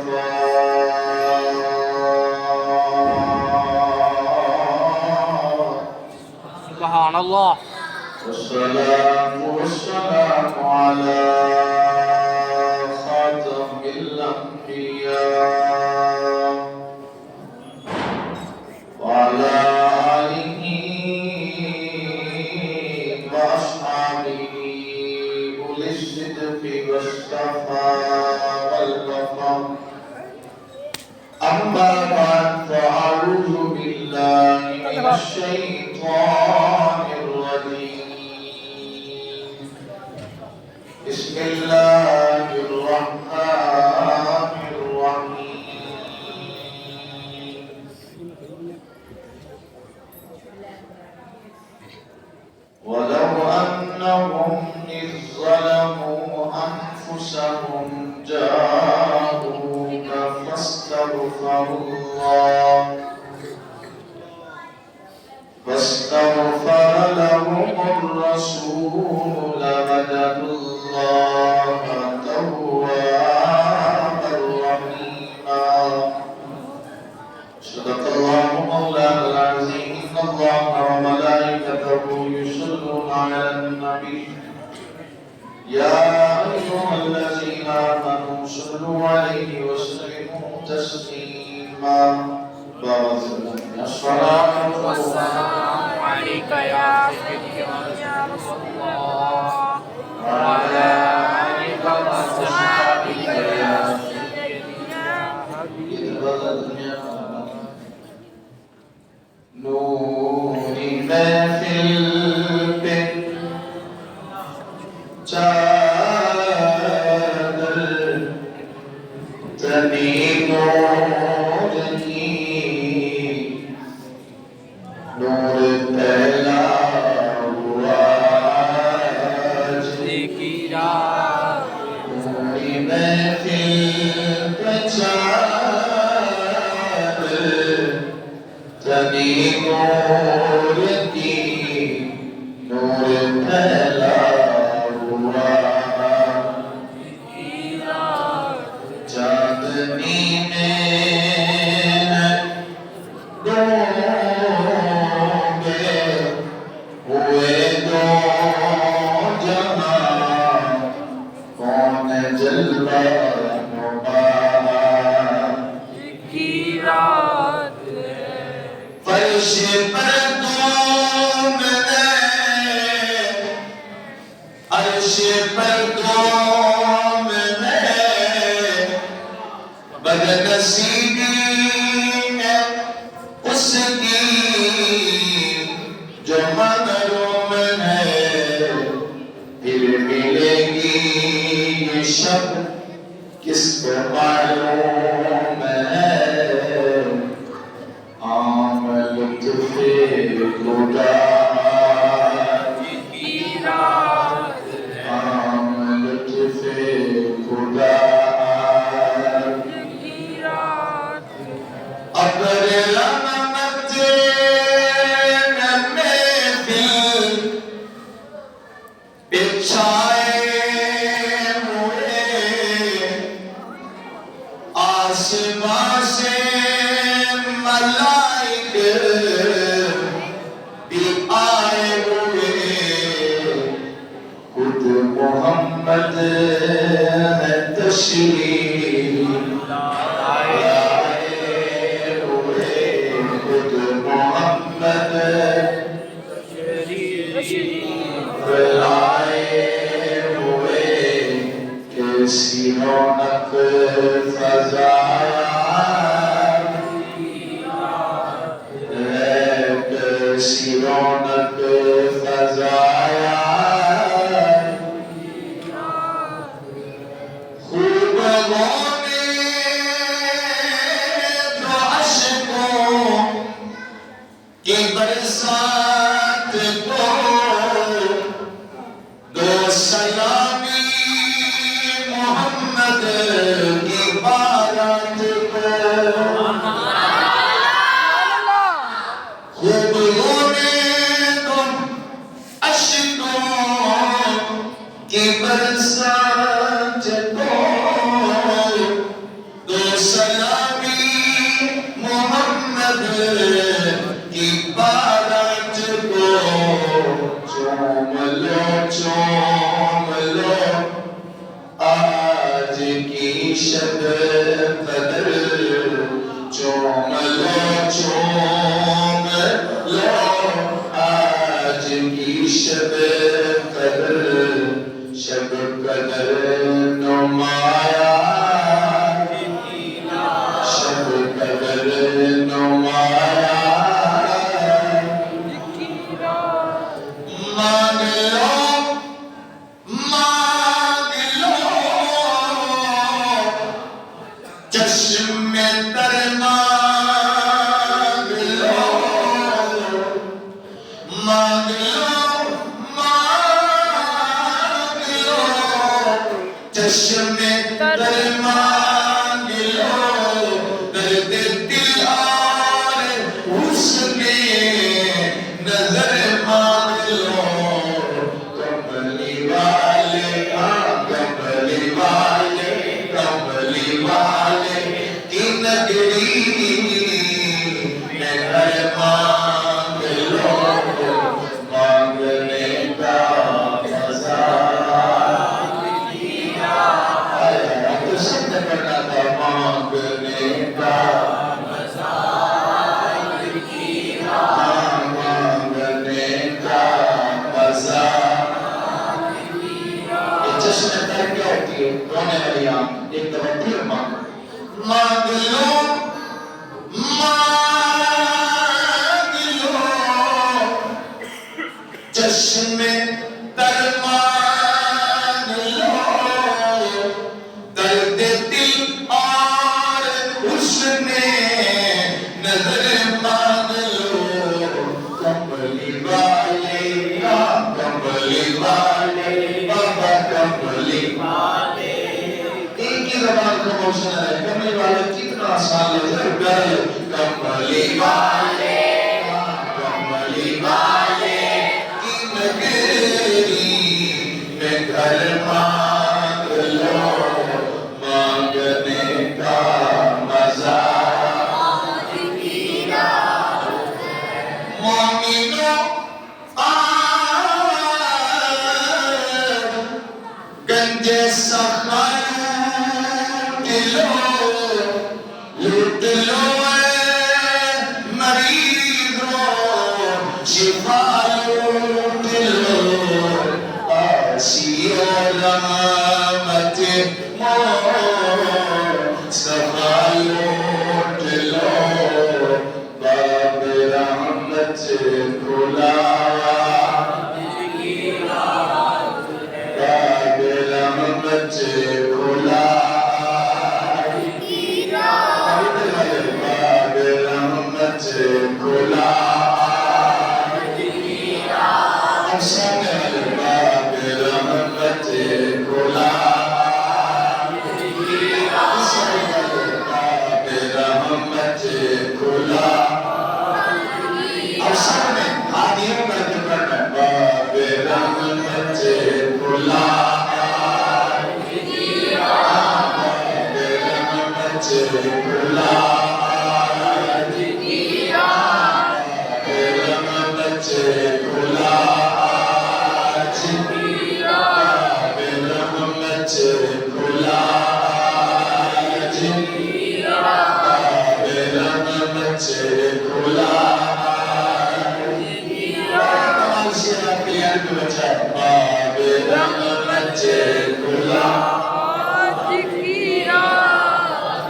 المصطفى سبحان الله والصلاة والسلام على خاتم الأنبياء وعلى آله وأصحابه أولي الصدق والصفاء والوفاء أما بعد فأعوذ بالله من الشيطان الرجيم بسم الله الرحمن الرحيم ولو أنهم إذ ظلموا أنفسهم جاءوك فاستغفر لهم الرسول لوجدوا الله توابا رحيما صدق الله مولانا العظيم إن الله وملائكته يصلون على النبي يا أيها الذين آمنوا صلوا عليه وسلموا تسليما الصلاة والسلام عليك يا سيدي يا رسول الله وعلى آلك وصحبك يا سيدنا حبيبنا نور ما في البيت جادل تميم نور پہلا ہوا ذکرا نوری محفل پچاد تنی نور کی نور پہلا ہوا چاندنی میں ہوئے دو جہاں کون جلوہ مبارک کی رات فرش پر تم نے عرش پر تم نے بدنصیبی ہے اس کی جو محروم ہے پھر ملے گی یہ شب کس کو معلوم ہے عام لطف خدا کی رات عام لطف خدا کی رات ابر رحمت بچھائے ہوئے آسمان سے ملائک بھی آئے ہوئے خود محمد ہے تشریف آئے ہوئے خود محمد لائے ہوئے کیسی رونق فضایا کیسی رونق فضایا خوب غونے دو عشقوں کی برسات کو دو سلامی محمد کی بارات کو خوب رونے دو عشقوں کی برسات کو دو چشم تر مانگ لو مانگ لو چشم تر مانگ لو درد دل اور حسن نظر مانگ لو کملی والے کملی والے کملی والے کی نگری میں گھر مانگ لو مانگنے کا مزہ تو سب نے پڑھا تھا مانگنے کا مزہ مانگنے کا مزہ یہ جشن تر کیا ہوتی ہے رونے والی آنکھ ایک دفعہ پھر مانگ لو مانگ لو چشم تر مانگ لو درد دل اور حسن نظر مانگ لو کملی والے بابا کملی والے ایک ہی زبان کا موشن ہے کملی والے کتنا آسان لفظ ہے کملی والے کی نگری میں گھر مانگ لو مانگنے کا مزہ مومنوں گنج سخن لوٹ لو مریضوں شفا لوٹ لو آسی رحمت صفا لوٹ لو باب رحمت کھلا باب رحمت کھلا باب رحمت کھلا ہم سامنے باب رحمت کھلا باب رحمت کھلا اب سامنے ہاتھیوں کا ذکر ہے باب رحمت کھلا باب رحمت کھلا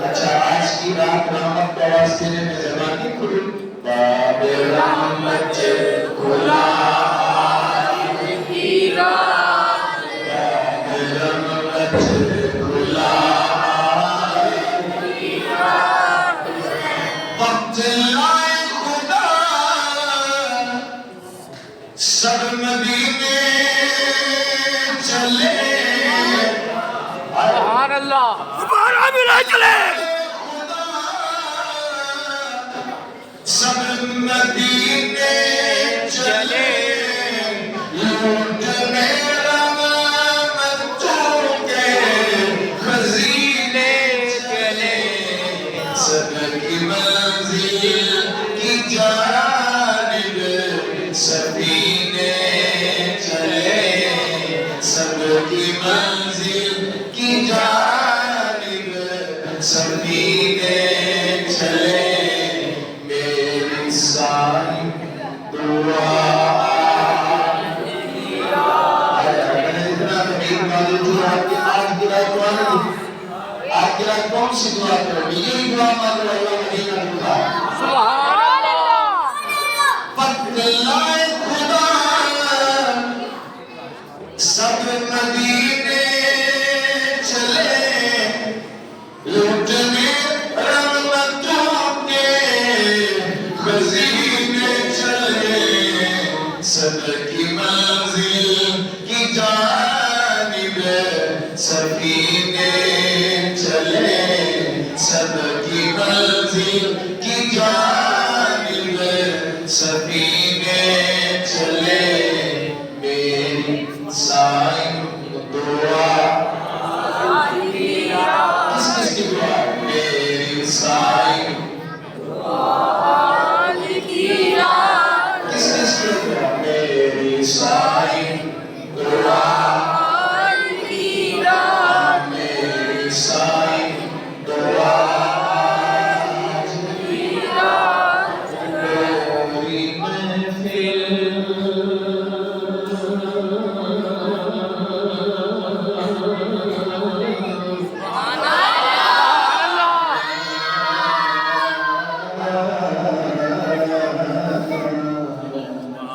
اچھا آج کی رات رحمت کا واسطے میں زبان نہیں کھلی باب رحمت کھلا باب رحمت کھلا وقت لائے خدا سب مدینے چلے سبحان اللہ دوبارہ ملا چلے سب مدینے چلے لوٹ میرا ممتوں کے خزینے چلے سب کی منزل کی جانب سفینے چلے سب کی منزل کی جانب سفینے چلے میری ساری دعا آج کی رات کون سی دعا کرو یہی دعا مانگ رہا اللہ مدینہ دعا سبحان اللہ وقت لائے خدا سب مدینے چلے لوٹ میں سب کی منزل کی جانب سفینے چلے میری سائن دعا کس کی دعا میری سائن کس کی دعا میری سائن دعا میری سائن دعا میری محفل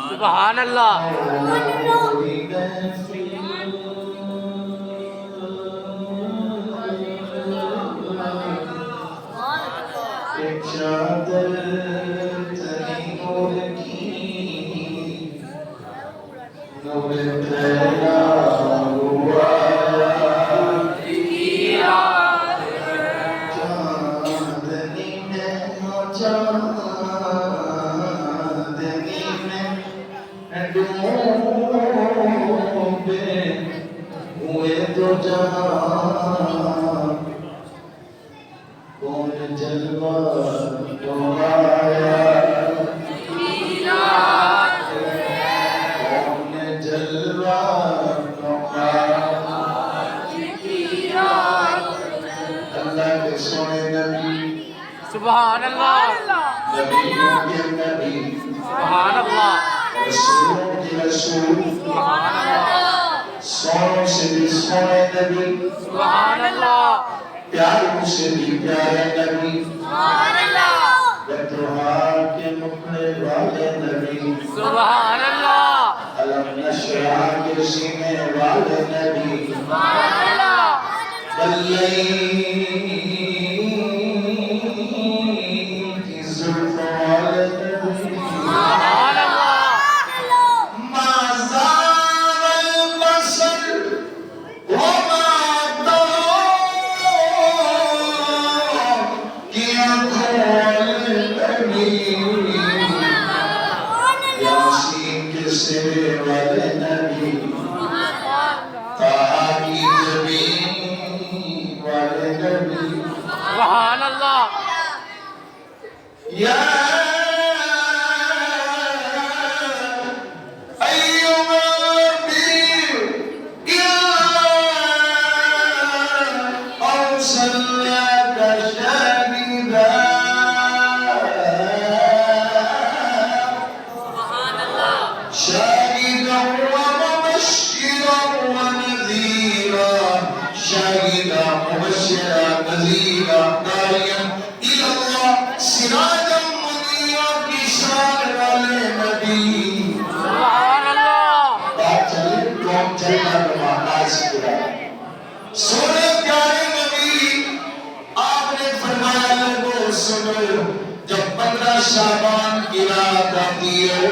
سبحان اللہ ایک چادر تنی نور کی نور پھیلا ہوا چاندنی میں چاندنی میں ڈوبے ہوئے تو جہاں کون جلوہ تمہارا کون جلوہ تمہارا اللہ کے سونے نبی سبحان اللہ نبیوں کے نبی سبحان اللہ رسولوں کے رسول سبحان اللہ سونوں سے بھی سونے نبی سبحان اللہ پیاروں سے بھی پیارے نبی سبحان اللہ بطرہار کے مکھڑے والے نبی سبحان اللہ علم نشرح کے سینے والے نبی سبحان اللہ بلئی کی زلف والے نبی سبحان اللہ ما زال البصر وما طغى کیا کھول نبی یاسین کے سرے والے نبی طٰہٰ کی جبین والے نبی سبحان اللہ یا ایوہ نبی أرسلناك شاهدا شاهدا ومبشرا ونذيرا شاهدا مبشرا نذيرا داعيا إلى الله سراجا منيرا بشار والے نبی سبحان اللہ بات چلے کون چلنا نماز پڑھا سونے پیارے نبی آپ نے فرمایا لوگوں سنو جب 15 شعبان کی رات آتی ہے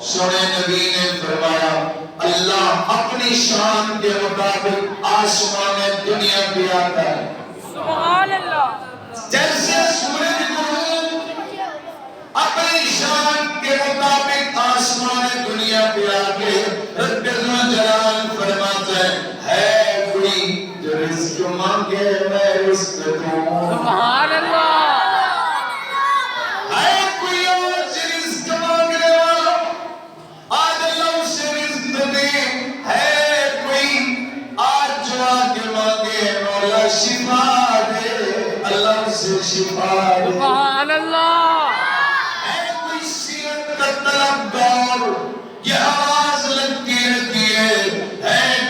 سونے نبی نے فرمایا اللہ اپنی شان کے مطابق آسمان دنیا پہ آتا ہے سبحان اللہ جیسے سورج غروب اپنی شان کے مطابق آسمان دنیا پہ آکے رب الجلال فرماتا ہے کوئی جو رزق مانگے میں رزق دوں سبحان اللہ ہے کوئی آج رزق مانگنے والا آج اللہ اسے رزق دے ہے کوئی آج جو آگے مانگے مولا شفا دے اللہ اسے شفا دے سبحان اللہ ہے کوئی سیرت کا طلبگار یہ آواز لگتی رہتی ہے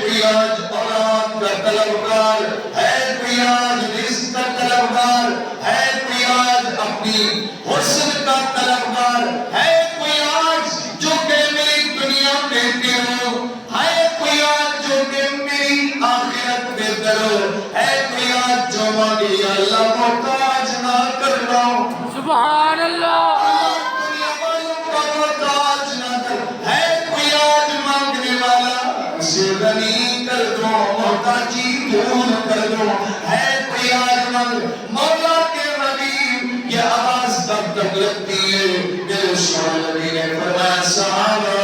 کوئی آج اولاد کا طلبگار ہے کوئی آج رزق کا طلبگار ہے کوئی آج اپنی حسن کا طلبگار ہے کوئی آج جو کہ میری دنیا دیتے ہو ہے کوئی آج جو کہ میری آخرت بہتر ہو ہے کوئی آج جو مانگے یا اللہ محتاج نہ کر رہا ہوں سبحان اللہ دنیا والوں کا محتاج نہ کر ہے کوئی آج مانگنے والا اسے غنی کر دو محتاجی دور کر دو ہے کوئی آج مند مولا کے حبیب یہ آواز تب تک لگتی ہے میرے سوال نبی نے فرمایا صحابہ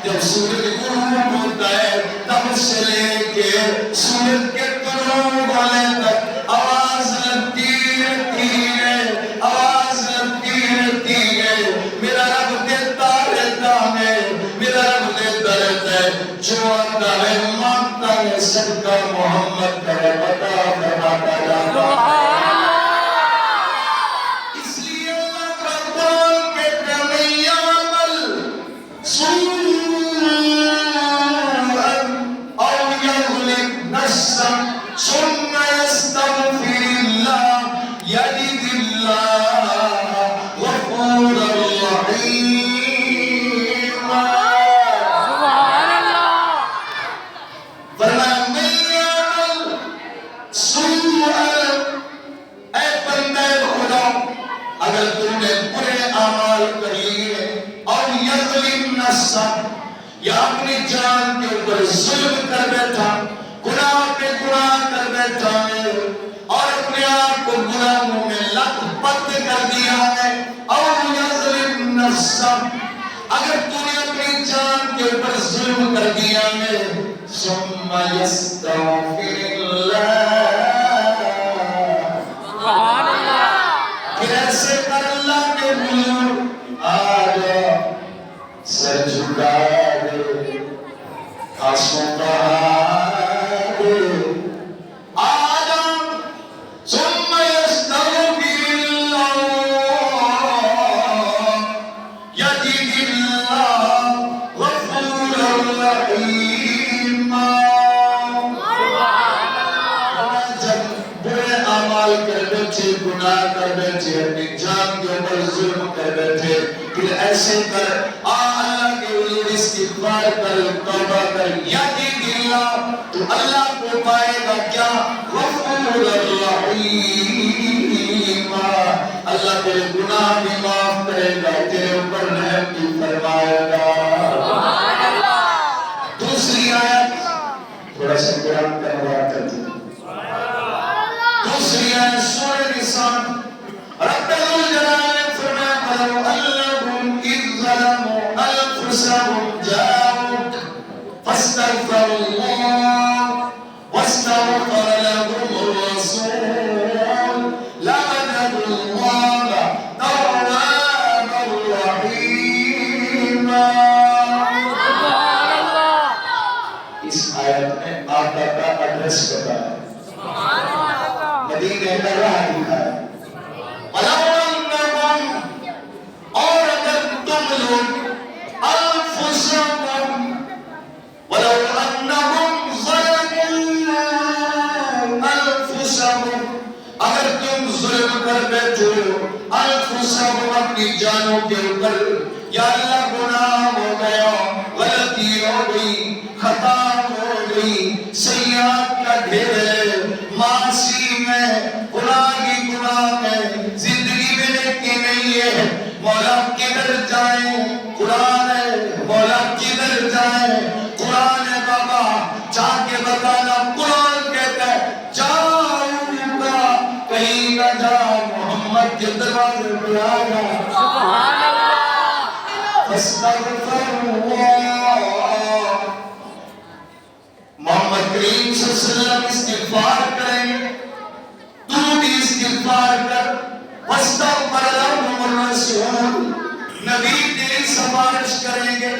جب سورج غروب ہوتا ہے تب سے لے کے سورج کے طلوع ہونے تک آواز لگتی رہتی ہے آواز لگتی رہتی ہے میرا رب دیتا رہتا ہے میرا رب دیتا رہتا ہے جو آتا ہے مانگتا ہے صدقہ محمد کا بتا فرماتا جاتا ہے اس لیے اللہ کا قول کہتا ہے من یعمل سوءا او یظلم نفسا ثم یستغفر اللہ یجد اللہ غفورا رحیما سبحان اللہ فرمایا من یعمل سوءا اے بندے خدا اگر تم نے برے اعمال کر لیے اور یظلم نفسا یا اپنی جان کے اوپر ظلم کر بیٹھا گناہ پہ گناہ کر بیٹھا ہے اور اپنے آپ کو گناہوں میں لت پت کر دیا ہے اور یظلم نفسا اگر تم نے اپنی جان کے اوپر ظلم کر دیا ہے ثم یستغفر اللہ سبحان اللہ پھر ایسے کر اللہ کے حضور آ جا سر جھکا دے آنسوں بہا دے آ جا ثم یستغفر اللہ یجد اللہ غفورا رحیما جب برے اعمال کر بیٹھے گناہ کر بیٹھے اپنی جان کے اوپر ظلم کر بیٹھے پھر ایسے کر اللہ کے حضور استغفار کر توبہ کر یجد اللہ تو اللہ کو پائے گا کیا غفور الرحیم اللہ تیرے گناہ بھی معاف کرے گا تیرے اوپر رحم بھی فرمائے گا سبحان اللہ دوسری آیت تھوڑا سا قرآن کا نوار کرتے ہیں دوسری آیت سورہ نساء رب الجلال نے فرمایا فَلَوْ أَنَّهُمْ إِذْ ظَلَمُوا أَنفُسَهُمْ جَاءُوكَ فَاسْتَغْفَرُوا اللَّهَ وَاسْتَغْفَرَ لَهُمُ الرَّسُولُ لَوَجَدُوا اللَّهَ تَوَّابًا رَحِيمًا سبحان اللہ اس آیت میں آقا کا ایڈریس بتایا سبحان اللہ مدینے کا راہ دکھایا وَلَوْ أَنَّهُمْ اور اگر تم لوگ أَنفُسَكُمْ وَلَوْ أَنَّهُمْ ظَلَمُوا أَنفُسَهُمْ اگر تم ظلم کر بیٹھو أنفُسَهُمْ اپنی جانوں کے اوپر یا اللہ گناہ ہو گیا غلطی ہو گئی خطا ہو گئی سیئات کا ڈھیر ہے معاصی میں گناہ کی گناہ میں زندگی میں نیکی نہیں ہے مولا کدھر جائیں قرآن ہے مولا کدھر جائیں قرآن ہے بابا جا کے بتانا قرآن کہتا ہے جاؤں گا کہیں نہ جا محمد کے دروازے پہ آ جا سبحان اللہ فاستغفر اللہ محمد کریم صلی اللہ علیہ وسلم استغفار کریں تو بھی استغفار کر واستغفر لهم الرسول نبی تیری سفارش کریں گے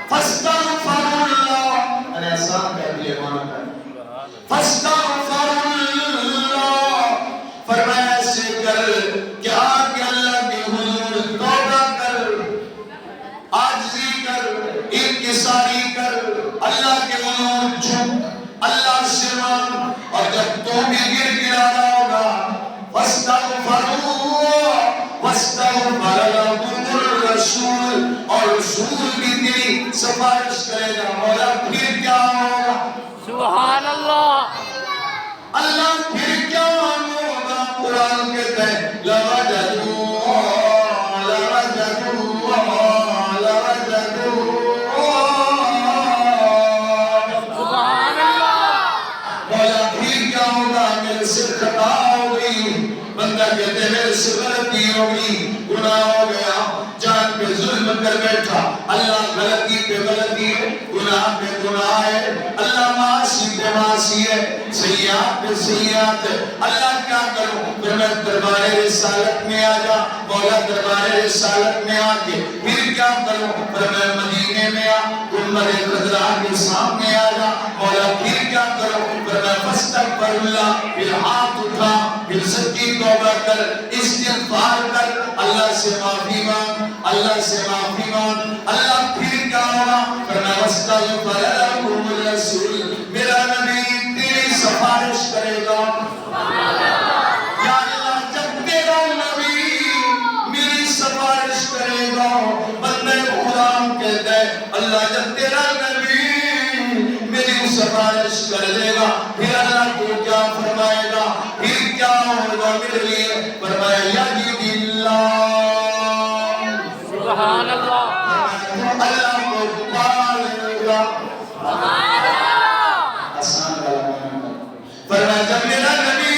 فاستغفر اللہ میں نے آسان کر دیا مانا کر فاستغفر اللہ فرمایا ایسے کر کیا کہ اللہ کے حضور توبہ کر عاجزی کر انکساری کر اللہ کے حضور جھک اللہ سے مانگ اور جب تو بھی گر گرانا ہوگا واستغفر لهم الرسول اور رسول بھی تیری سفارش کرے گا مولا پھر کیا ہوگا سبحان اللہ اللہ پھر کیا ہوگا قرآن کہتا ہے لوجدوا بندہ کہتے ہیں میرے سے غلطی ہوگی، گناہ ہو گیا، جان پہ ظلم کر بیٹھا، اللہ غلطی پہ غلطی ہے، گناہ پہ گناہ ہے، اللہ معاصی پہ معاصی ہے، سیئات پہ سیئات ہے، اللہ کیا کروں؟ پھر میں دربار رسالت میں آ جا، مولا دربار رسالت میں آ کے پھر کیا کروں؟ پھر میں مدینے میں آ، گنبد خضرا کے سامنے آ جا، مولا پھر کیا کروں؟ پھر میں فاستغفر اللہ، پھر ہاتھ اٹھا، پھر سچی توبہ کر، استغفار کر، اللہ سے معافی مانگ، اللہ سے معافی مانگ، اللہ پھر کیا ہوگا؟ پھر میں واستغفر لکم الرسول، میرا نبی تیری سفارش کرے گا۔ یا اللہ جب تیرا نبی میری سفارش کرے گا، بندے خدا کہتے ہیں اللہ جب تیرا نبی میری سفارش کر دے گا، پھر اللہ کو کیا فرمائے گا؟ پھر کیا ہوگا میرے لیے؟ فرمایا یجد اللہ، سبحان اللہ، اللہ کو پالے گا۔ سبحان اللہ، آسان کلام ہے۔ فرمایا جب میرا نبی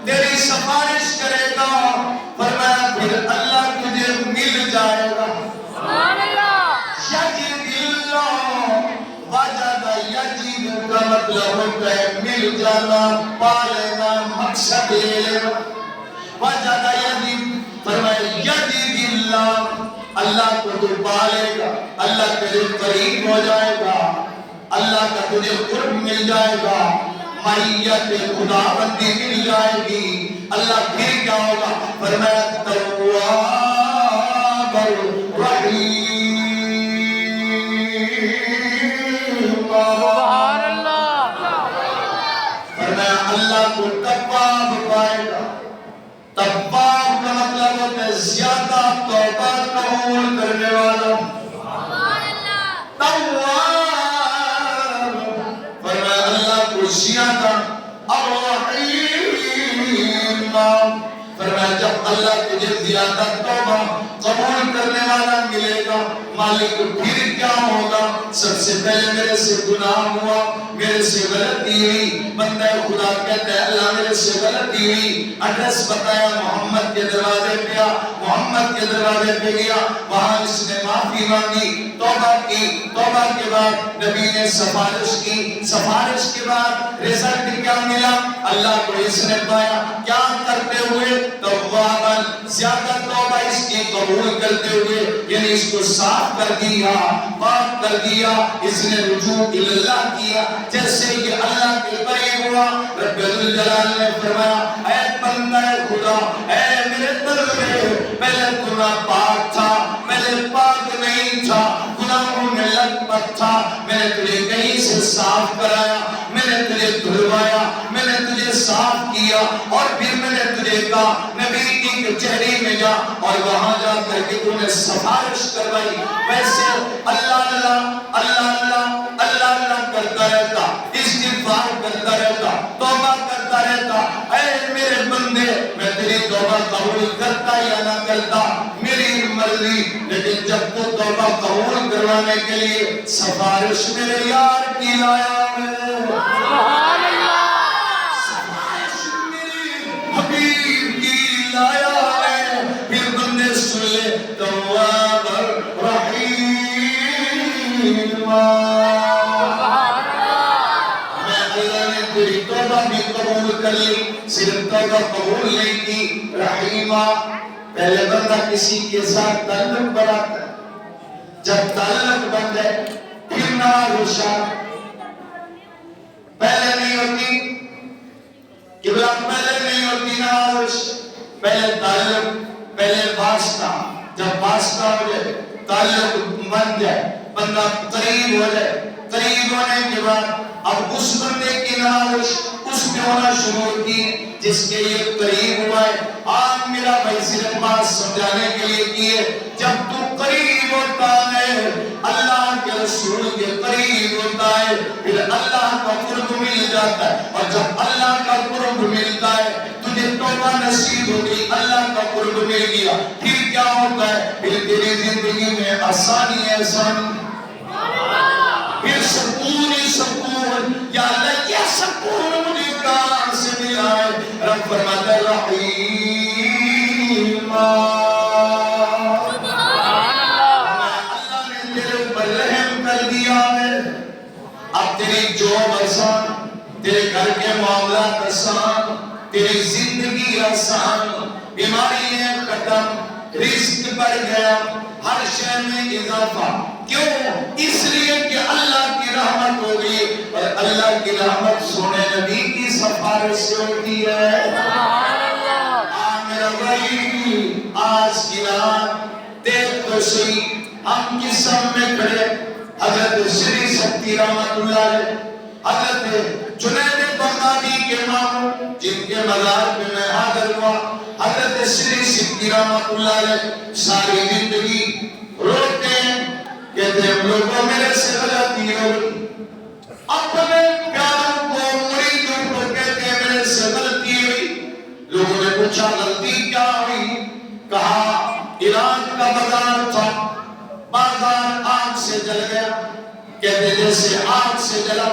تیری سفارش کرے گا، فرمایا پھر اللہ تجھے مل جائے گا۔ سبحان اللہ، یجد اللہ، وجد یجد کا مطلب ہوتا ہے مل جانا، پا لینا، مقصد لے لینا۔ وجد یجد، فرمایا یجد اللہ، اللہ کو تو پالے گا، اللہ تیرے قریب ہو جائے گا، اللہ کا تجھے قرب مل جائے گا، معیت خدا بندی مل جائے گی۔ اللہ پھر کیا ہوگا؟ فرمایا تواب الرحیم، سبحان اللہ، فرمایا اللہ کو تواب پائے گا۔ تواب کا مطلب ہوتا ہے زیادہ توبہ قبول کرنے والا۔ تواب، فرمایا اللہ کو زیادہ الرحیم، فرمایا جب اللہ تجھے زیادہ توبہ قبول کرنے والا ملے گا، مالک پھر کیا ہوگا؟ سب سے پہلے میرے سے گناہ ہوا، میرے سے غلطی ہوئی، بندہ خدا کہتا ہے اللہ میرے سے غلطی ہوئی، ایڈریس بتایا، محمد کے دروازے پہ آ، محمد کے دروازے پہ گیا، وہاں اس نے معافی مانگی، توبہ کی، توبہ کے بعد نبی نے سفارش کی، سفارش کے بعد رزلٹ کیا ملا؟ اللہ کو اس نے پایا، کیا کرتے ہوئے؟ تواباً، زیادہ توبہ اس کی قبول کرتے ہوئے، یعنی اس کو صاف کر دیا، پاک کر دیا، اس نے رجوع اللہ کیا، جیسے یہ اللہ کے قریب ہوا۔ رب الجلال نے فرمایا اے بندہ خدا، اے میرے بندے، پہلے تو میں پاک تھا، پہلے پاک نہیں تھا، گناہوں میں لت پت تھا، میں نے تجھے کہیں سے صاف کرایا، میں نے تجھے دھلوایا، میں نے تجھے صاف کیا، اور پھر میں نے تجھے کہا نبی کی کچہری میں جا، اور وہاں جا کر کے تو نے سفارش کروائی۔ ویسے اللہ اللہ اللہ اللہ اللہ اللہ کرتا رہتا، استغفار کرتا رہتا، توبہ کرتا رہتا، اے میرے بندے میں تیری توبہ قبول کرتا یا نہ کرتا میری مرضی، لیکن جب تو توبہ قبول کروانے کے لیے سفارش میرے یار کی لایا میں، سبحان اللہ، سفارش میری حبیب کی لایا ہے، پھر بندے سن لے تواب الرحیم۔ سبحان اللہ، میں اللہ نے تیری توبہ بھی قبول کر لی، صرف توبہ قبول نہیں کی، رحیمہ، پہلے بندہ کسی کے ساتھ تعلق بناتا ہے، جب تعلق بن جائے پھر نہ روشا، پہلے نہیں ہوتی قبلہ، پہلے نہیں ہوتی نماز، پہلے تعلق، پہلے واسطہ، جب واسطہ ہو جائے، تعلق بن جائے، بندہ قریب ہو جائے، قریب ہونے کے بعد اب اس بندے کی نماز اس میں ہونا شروع ہوتی ہے جس کے یہ قریب ہوا ہے۔ آج میرا بھائی صرف بات سمجھانے کے لیے کیے، جب تو قریب ہوتا ہے، اللہ کے رسول کے قریب ہوتا ہے، پھر اللہ کا قرب مل جاتا ہے، اور جب اللہ کا قرب ملتا ہے تجھے توبہ نصیب ہو گئی، اللہ کا قرب مل گیا، پھر کیا ہوتا ہے؟ پھر تیری زندگی میں آسانی ہے، آسانی، پھر سکون ہی سکون سکون، یا اللہ یہ سکون مجھے کہاں سے ملا ہے؟ رب فرماتا ہے رحیم، اللہ نے تیرے اوپر رحم کر دیا ہے، اب تیری جاب آسان، تیرے گھر کے معاملات آسان، تیری زندگی آسان، بیماریاں ختم، رزق بڑھ گیا، ہر شے میں اضافہ۔ کیوں؟ اس لیے کہ اللہ کی رحمت ہو گئی، اور اللہ کی رحمت سونے نبی کی سفارش سے ہوتی ہے۔ میرا بھائی آج کی رات دیکھ تو صحیح، ہم کس سب میں کھڑے؟ حضرت سری سکتی رحمت اللہ علیہ، حضرت جنید بغدادی کے ماموں جن کے مزار پہ میں حاضر ہوا، حضرت سری سکتی رحمت اللہ علیہ ساری زندگی روتے ہیں، کہتے ہیں لوگوں میرے سے غلطی ہو گئی، اپنے پیاروں کو مریدوں کو کہتے ہیں میرے سے غلطی ہوئی۔ لوگوں نے پوچھا غلطی کیا ہوئی؟ کہا ایران کا بازار تھا، بازار آگ سے جل گیا، کہتے جیسے آگ سے جلا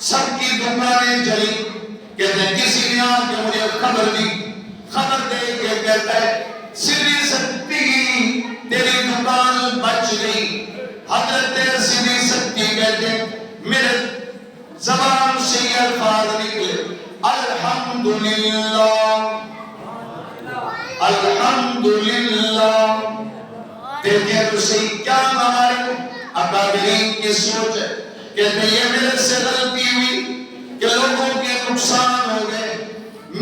سب کی دکانیں جلی، کہتے کسی نے آ کے مجھے خبر دی، خبر دے کے کہتا ہے سری سکتی تیری دکان بچ گئی۔ حضرت سری سکتی کہتے میرے زبان سے یہ الفاظ نکلے الحمدللہ الحمدللہ۔ دیکھیں تو صحیح کیا ہمارے اکابرین کی سوچ ہے، کہتے یہ میرے سے غلطی ہوئی کہ لوگوں کے نقصان ہو گئے،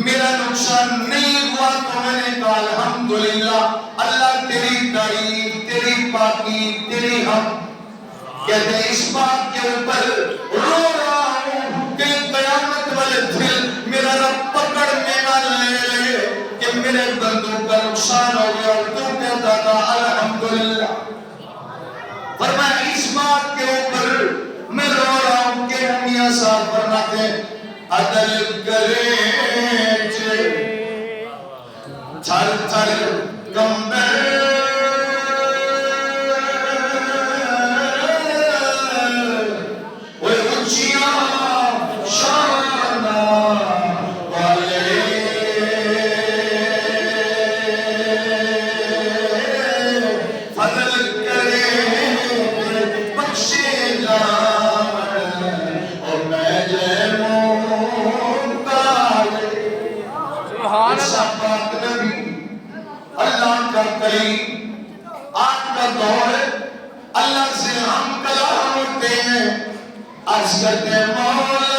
میرا نقصان نہیں ہوا تو میں نے کہا الحمدللہ، اللہ تیری تعریف، تیری پاکی، تیری حمد۔ کہتے ہیں اس بات کے اوپر رو رہا ہوں کہ قیامت والے دن میرا رب پکڑ میں نہ لے کہ میرے بندوں کا نقصان ہو گیا اور تو کہتا تھا الحمدللہ۔ فرمایا اس بات کے اوپر میں رو رہا ہوں کہ میاں صاحب فرماتے ہیں عدل کرے تھر تھر کمبے آپ کا دور ہے، اللہ سے ہم کلام ہوتے ہیں، عرض کرتے ہیں مولا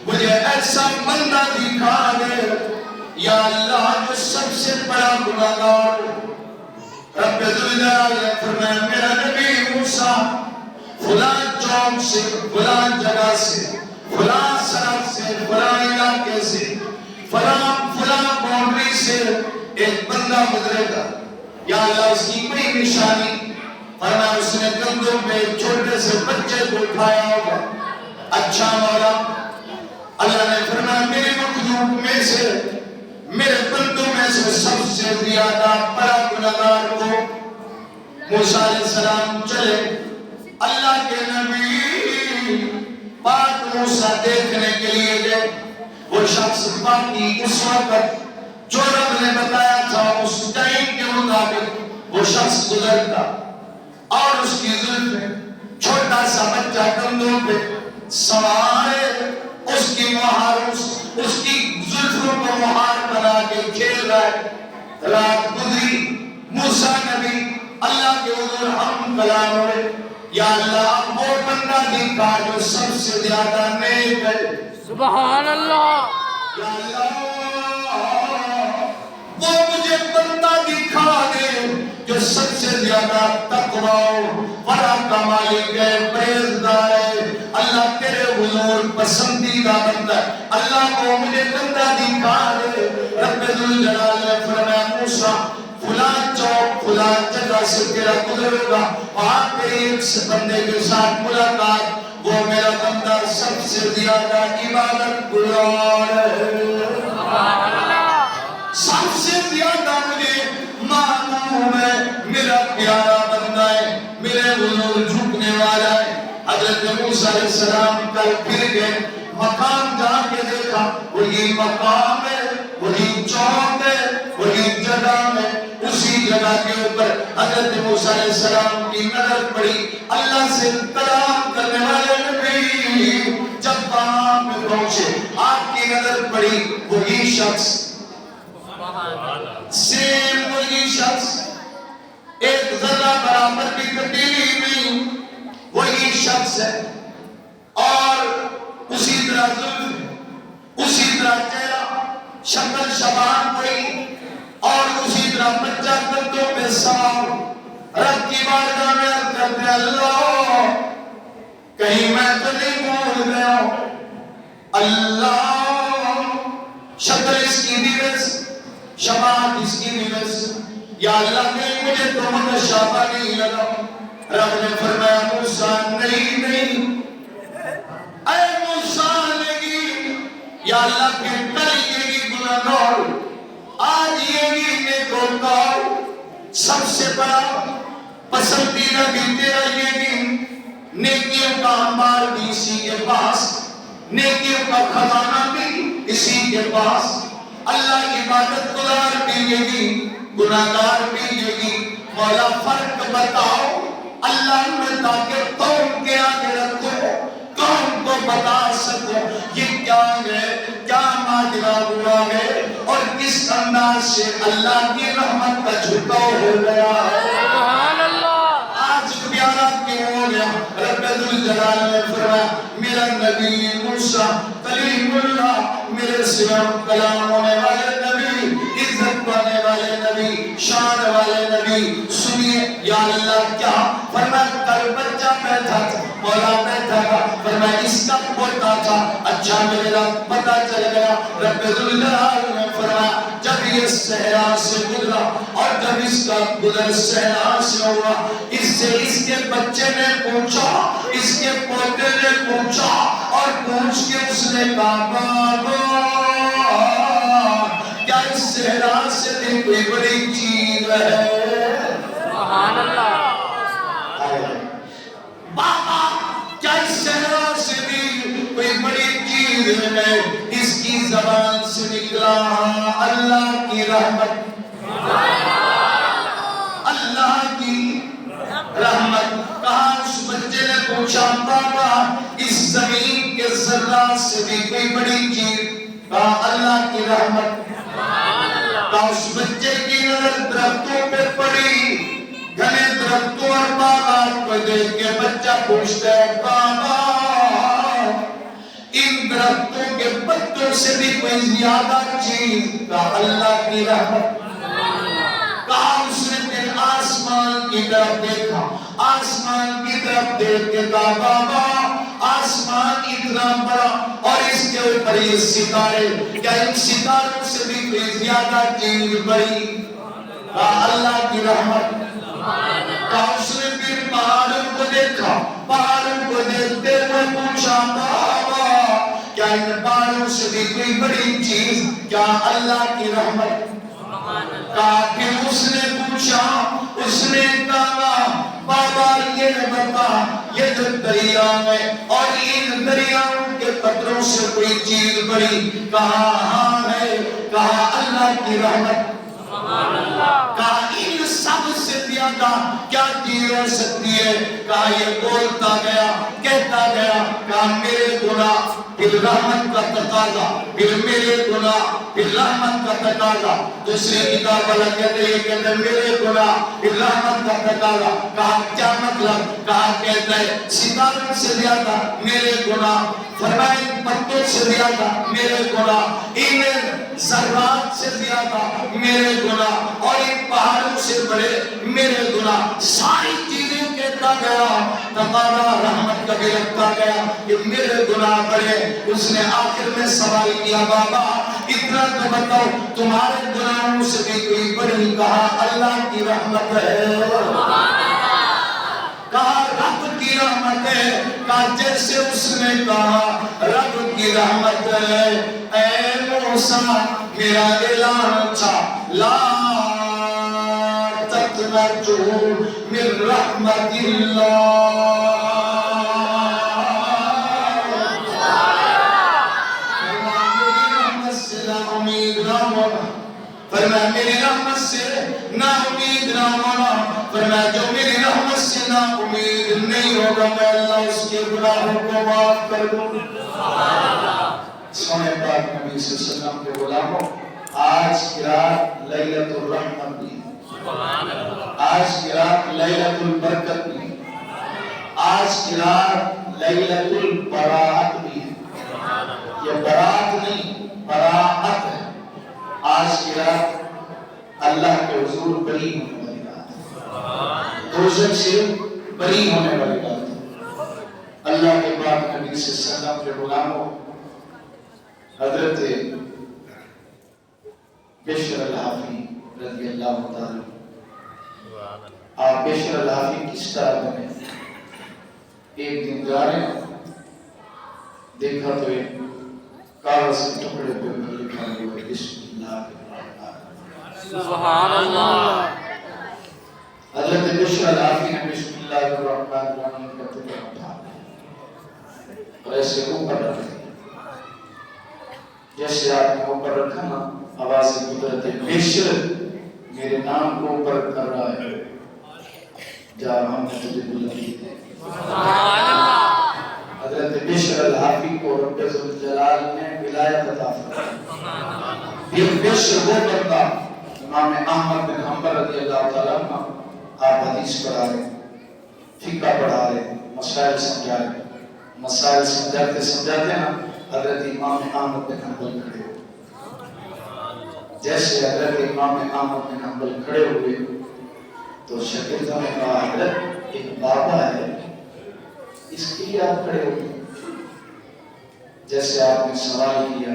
مجھے ایسا بندہ دکھا دے یا اللہ جو سب سے بڑا گناہگار۔ رب ذوالجلال نے فرمایا میرا نبی موسیٰ فلاں چوک سے، فلاں جگہ سے، فلاں سڑک سے، فلاں علاقے سے، فلاں باؤنڈری سے ایک بندہ گزرے گا، یا اللہ اس کی کوئی نشانی؟ فرمایا اس نے کندھوں پہ ایک چھوٹے سے بچے کو اٹھایا ہوگا۔ اچھا مولا، اللہ نے فرمایا میرے مخلوق میں سے، میرے بندوں میں سے سب سے زیادہ بڑا گناہگار کو۔ موسیٰ علیہ السلام چلے، اللہ کے نبی پاک موسیٰ دیکھنے کے لیے گئے، وہ شخص باقی اس وقت جو رب نے بتایا تھا اس ٹائم کے مطابق وہ شخص گزرتا، اور اس کی زلفیں چھوٹا سا بچہ کندھوں پہ سوارے اس کی مہار، اس کی زلفوں کو مہار بنا کے کھیل رہا ہے۔ رات گزری، موسیٰ نبی اللہ کے حضور ہم کلام ہوئے، یا اللہ وہ بندہ دکھا جو سب سے زیادہ نیک ہے۔ سبحان اللہ۔ یا اللہ وہ مجھے بندہ دکھا دے جو سب سے زیادہ تقویٰ ورع کا مالک ہے، پرہیزگار ہے، اللہ تیرے حضور پسندیدہ بندہ، اللہ کو مجھے بندہ دکھا دے۔ رب ذوالجلال نے فرمایا موسیٰ فلاں چوک فلاں جگہ سے تیرا گزرے گا، وہاں تیری ایک بندے کے ساتھ ملاقات، وہ میرا بندہ سب سے زیادہ عبادت گزار ہے، سب سے زیادہ مجھے معلوم ہے، میرا پیارا بندہ ہے، میرے حضور جھکنے والا ہے۔ حضرت موسیٰ علیہ السلام کل پھر گئے، مقام جا کے دیکھا، وہی مقام ہے، وہی چوک ہے، وہی جگہ ہے، اسی جگہ کے اوپر حضرت موسیٰ علیہ السلام کی نظر پڑی۔ اللہ سے کلام کرنے والے نبی جب وہاں پہ پہنچے، آپ کی نظر پڑی، وہی شخص، سیم وہی شخص، ایک ذرہ برابر بھی تبدیلی نہیں، وہی شخص ہے، اور اسی طرح ظلم، اسی طرح چہرہ، شکل شبان وہی، اور اسی طرح بچہ کندھوں پہ سوار، رب کی بارگاہ میں عرض کرتے اللہ کہیں میں تو نہیں بھول گیا، اللہ شکل اس کی بھی ویسے، شبان اس کی بھی ویسے، یا اللہ کہیں مجھے تو متشابہ نہیں لگا۔ رب نے فرمایا موسیٰ نہیں اے موسیٰ نہیں، یا اللہ پھر کل یہ گی گناہگار، آج یہ گی نیکوکار، سب سے بڑا پسندیدہ بھی تیرا یہ گی، نیکیوں کا انبار بھی اسی کے پاس، نیکیوں کا خزانہ بھی اسی کے پاس، اللہ عبادت گزار بھی یہ گی، گناہگار بھی یہ گی۔ مولا فرق بتاؤ اللہ میں تاکہ قوم کے آگے رکھو، قوم کو بتا سکو یہ کیا ہے، کیا ماجرا ہوا ہے، اور کس انداز سے اللہ کی رحمت کا جھکاؤ ہو گیا۔ سبحان اللہ۔ آج پیارا کیوں ہو گیا؟ رب ذوالجلال نے فرمایا میرا نبی موسیٰ کلیم اللہ، میرے سوا کلام ہونے والے نبی، عزت پانے والے نبی، شان والے نبی، سنیے یا اللہ کیا فرمایا کل بچہ بیٹھا تھا، مولا بیٹھا تھا، فرمایا اس کا پوتا تھا، اچھا میرا پتہ چل گیا۔ رب ذوالجلال نے فرمایا جب یہ صحرا سے گزرا اور جب اس کا گزر صحرا سے ہوا، اس سے اس کے بچے نے پوچھا، اس کے پوتے نے پوچھا، اور پوچھ کے اس نے کہا بابا کیا اس صحرا سے بھی کوئی بڑی چیز ہے؟ سبحان اللہ۔ بابا کیا اس صحرا سے بھی کوئی بڑی چیز ہے؟ اس کی زبان سے نکلا اللہ کی رحمت، اللہ کی رحمت۔ کہا اس بچے نے پوچھا بابا اس زمین کے ذرات سے بھی کوئی بڑی چیز؟ کہا اللہ کی رحمت۔ کہا اس بچے کی نظر درختوں پہ پڑی، گھنے درختوں اور باغات کو دیکھ کے بچہ پوچھتا ہے بابا ان درختوں کے پتوں سے بھی کوئی زیادہ چیز؟ کہا اللہ کی رحمت۔ کہا اس نے پھر آسمان کی طرف دیکھا، آسمان کی طرف دیکھ کے کہا بابا آسمان اتنا بڑا اور اس کے اوپر یہ ستارے، کیا ان ستاروں سے بھی کوئی زیادہ چیز بڑی؟ کہا اللہ کی رحمت۔ کہا اس نے پھر پہاڑوں کو دیکھا، پہاڑوں کو دیکھتے ہوئے پوچھا بابا کیا ان پہاڑوں سے بھی کوئی بڑی چیز؟ کیا اللہ کی رحمت؟ کہا پھر اس نے پوچھا، اس نے کہا بابا یہ بتا یہ جو دریا ہے اور ان دریاؤں کے قطروں سے کوئی چیز بڑی؟ کہا ہاں ہے۔ کہا اللہ کی رحمت۔ کہا ان سب سے زیادہ کیا چیز ہو سکتی ہے؟ کہا یہ بولتا گیا، کہتا گیا، کہا میرے گناہ پھر رحمت کا تقاضا، پھر میرے گناہ پھر رحمت کا تقاضا۔ دوسری کتاب والا کہتے ہیں کہ میرے گناہ پھر رحمت کا تقاضا۔ کہا کیا مطلب؟ کہا کہتا ہے ستاروں سے زیادہ میرے گناہ، فرمائے پتوں سے زیادہ میرے گناہ، ان ذرات سے زیادہ میرے گناہ، اور ان پہاڑوں سے بڑے میرے گناہ۔ ساری چیزیں کہتا گیا، تقاضا رحمت کا بھی رکھتا گیا کہ میرے گناہ بڑے۔ اس نے آخر میں سوال کیا بابا اتنا تو بتاؤ تمہارے گناہوں سے بھی کوئی بڑی؟ کہا اللہ کی رحمت ہے۔ کہا رب کی رحمت ہے۔ کہا جیسے اس نے کہا رب کی رحمت ہے، اے موسیٰ میرا اعلان تھا لا تقنطوا من رحمت اللہ، فرمایا میری رحمت سے نا امید نہ ہونا، فرمایا جو میری رحمت سے نا امید نہیں ہوگا میں اللہ اس کے گناہوں کو معاف کر دوں۔ سونے پاک نبی صلی اللہ علیہ وسلم کے غلاموں، آج کی رات لیلۃ الرحمت بھی، آج کی رات لیلۃ البرکت بھی، آج کی رات لیلۃ البراءت بھی ہے۔ یہ برات نہیں براءت ہے۔ آج کی رات اللہ کے حضور بری ہونے والی رات ہے، دوزخ سے بری ہونے والی رات ہے۔ اللہ کے پاک نبی صلی اللہ علیہ وسلم کے غلاموں، حضرت بشر الحافی رضی اللہ تعالی، آپ بشر الحافی کس طرح بنے؟ ایک دن جا رہے ہیں، دیکھا تو ایک کاغذ کے ٹکڑے پہ لکھا ہوا ہے بسم اللہ الرحمن الرحیم۔ سبحان اللہ۔ حضرت بشر الحافی نے بسم اللہ الرحمن الرحیم کا ٹکڑا اٹھا اور ایسے اوپر رکھ دیا۔ جیسے آپ نے اوپر رکھا نا، آواز قدرت بشر میرے نام کو اوپر کر رہا ہے، جا ہم تجھے بلندی دے۔ سبحان اللہ۔ حضرت بشر الحافی کو رب ذوالجلال نے ولایت عطا فرمائی۔ یہ بشر وہ بندہ، امام احمد بن حنبل رضی اللہ تعالیٰ عنہ، آپ حدیث پڑھا رہے، فقہ پڑھا رہے، مسائل سمجھا رہے، مسائل سمجھاتے سمجھاتے نا حضرت امام احمد بن حنبل کھڑے ہوئے۔ جیسے حضرت امام احمد بن حنبل کھڑے ہوئے تو شاگردوں نے کہا حضرت ایک بابا ہے، اس کے لیے آپ کھڑے ہوئے؟ جیسے آپ نے سوال کیا